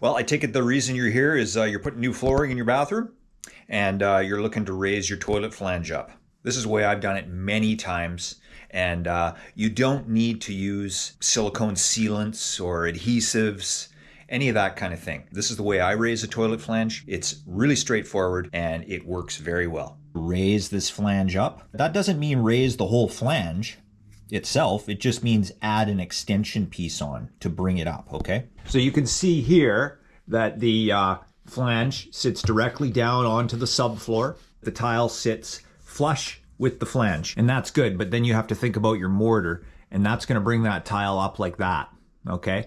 Well, I take it the reason you're here is you're putting new flooring in your bathroom and you're looking to raise your toilet flange up. This is the way I've done it many times. And you don't need to use silicone sealants or adhesives, any of that kind of thing. This is the way I raise a toilet flange. It's really straightforward and it works very well. Raise this flange up. That doesn't mean raise the whole flange itself. It just means add an extension piece on to bring it up, okay? So you can see here that the flange sits directly down onto the subfloor. The tile sits flush with the flange, and that's good, but then you have to think about your mortar, and that's gonna bring that tile up like that, okay?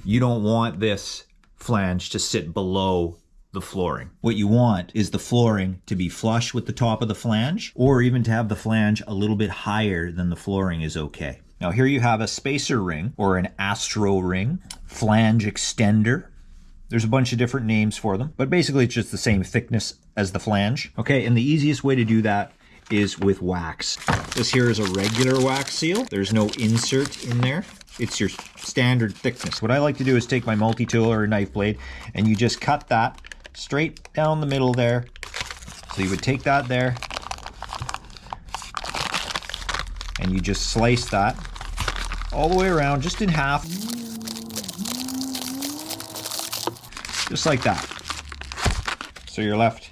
You don't want this flange to sit below the flooring. What you want is the flooring to be flush with the top of the flange, or even to have the flange a little bit higher than the flooring is okay. Now here you have a spacer ring or an astro ring, flange extender. There's a bunch of different names for them, but basically it's just the same thickness as the flange. Okay, and the easiest way to do that is with wax. This here is a regular wax seal. There's no insert in there. It's your standard thickness. What I like to do is take my multi-tool or a knife blade and you just cut that straight down the middle there. So you would take that there and you just slice that all the way around, just in half. Just like that. So you're left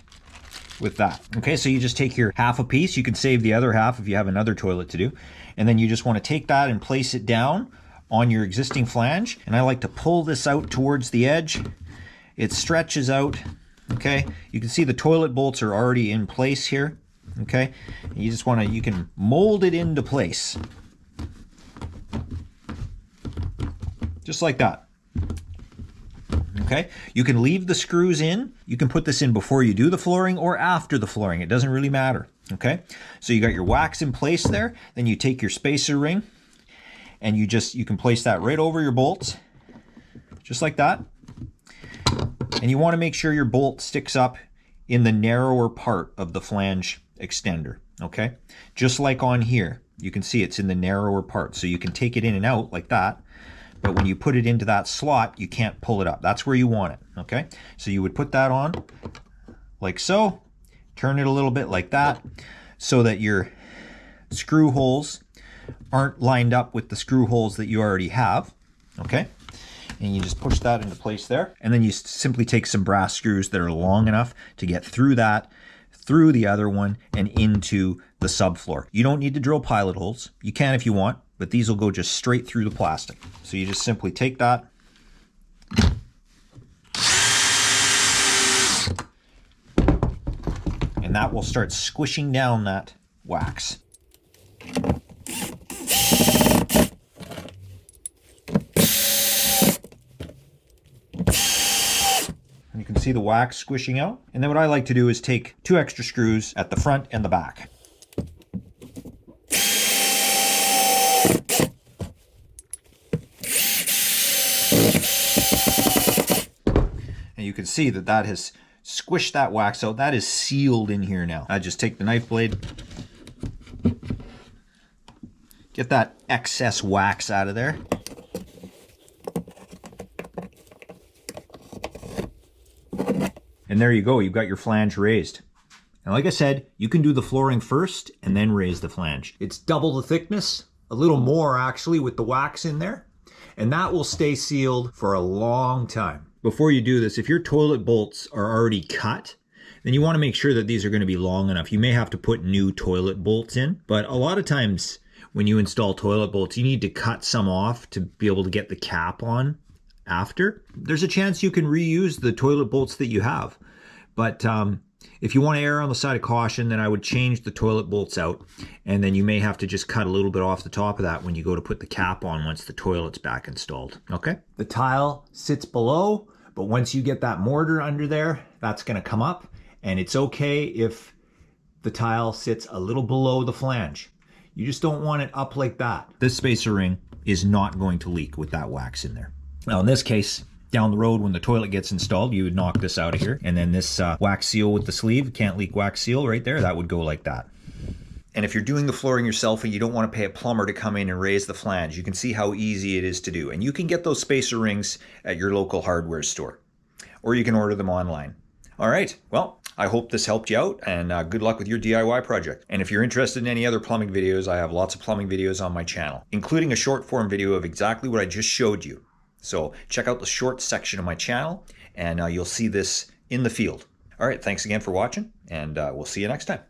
with that. Okay, so you just take your half a piece. You can save the other half if you have another toilet to do. And then you just want to take that and place it down on your existing flange. And I like to pull this out towards the edge. It stretches out, okay? You can see the toilet bolts are already in place here, okay? You just want to, you can mold it into place. Just like that. Okay, you can leave the screws in. You can put this in before you do the flooring or after the flooring. It doesn't really matter. Okay, so you got your wax in place there. Then you take your spacer ring and you can place that right over your bolts, just like that. And you want to make sure your bolt sticks up in the narrower part of the flange extender. Okay, just like on here, you can see it's in the narrower part. So you can take it in and out like that. But when you put it into that slot, you can't pull it up. That's where you want it, okay? So you would put that on like so, turn it a little bit like that, so that your screw holes aren't lined up with the screw holes that you already have, okay? And you just push that into place there. And then you simply take some brass screws that are long enough to get through that, through the other one, and into the subfloor. You don't need to drill pilot holes. You can if you want, but these will go just straight through the plastic. So you just simply take that, and that will start squishing down that wax. And you can see the wax squishing out. And then what I like to do is take 2 extra screws at the front and the back. And you can see that that has squished that wax out. That is sealed in here now. I just take the knife blade, get that excess wax out of there. And there you go, you've got your flange raised. And like I said, you can do the flooring first and then raise the flange. It's double the thickness, a little more actually with the wax in there. And that will stay sealed for a long time. Before you do this, if your toilet bolts are already cut, then you want to make sure that these are going to be long enough. You may have to put new toilet bolts in, but a lot of times when you install toilet bolts, you need to cut some off to be able to get the cap on after. There's a chance you can reuse the toilet bolts that you have, but if you want to err on the side of caution, then I would change the toilet bolts out, and then you may have to just cut a little bit off the top of that when you go to put the cap on once the toilet's back installed, okay? The tile sits below, but once you get that mortar under there, that's going to come up, and it's okay if the tile sits a little below the flange. You just don't want it up like that. This spacer ring is not going to leak with that wax in there. Now in this case, down the road when the toilet gets installed, you would knock this out of here, and then this wax seal with the sleeve, can't leak wax seal right there, that would go like that. And if you're doing the flooring yourself and you don't want to pay a plumber to come in and raise the flange, you can see how easy it is to do. And you can get those spacer rings at your local hardware store. or you can order them online. All right, well, I hope this helped you out, and good luck with your DIY project. And if you're interested in any other plumbing videos, I have lots of plumbing videos on my channel, including a short form video of exactly what I just showed you. So check out the short section of my channel, and you'll see this in the field. All right, thanks again for watching, and we'll see you next time.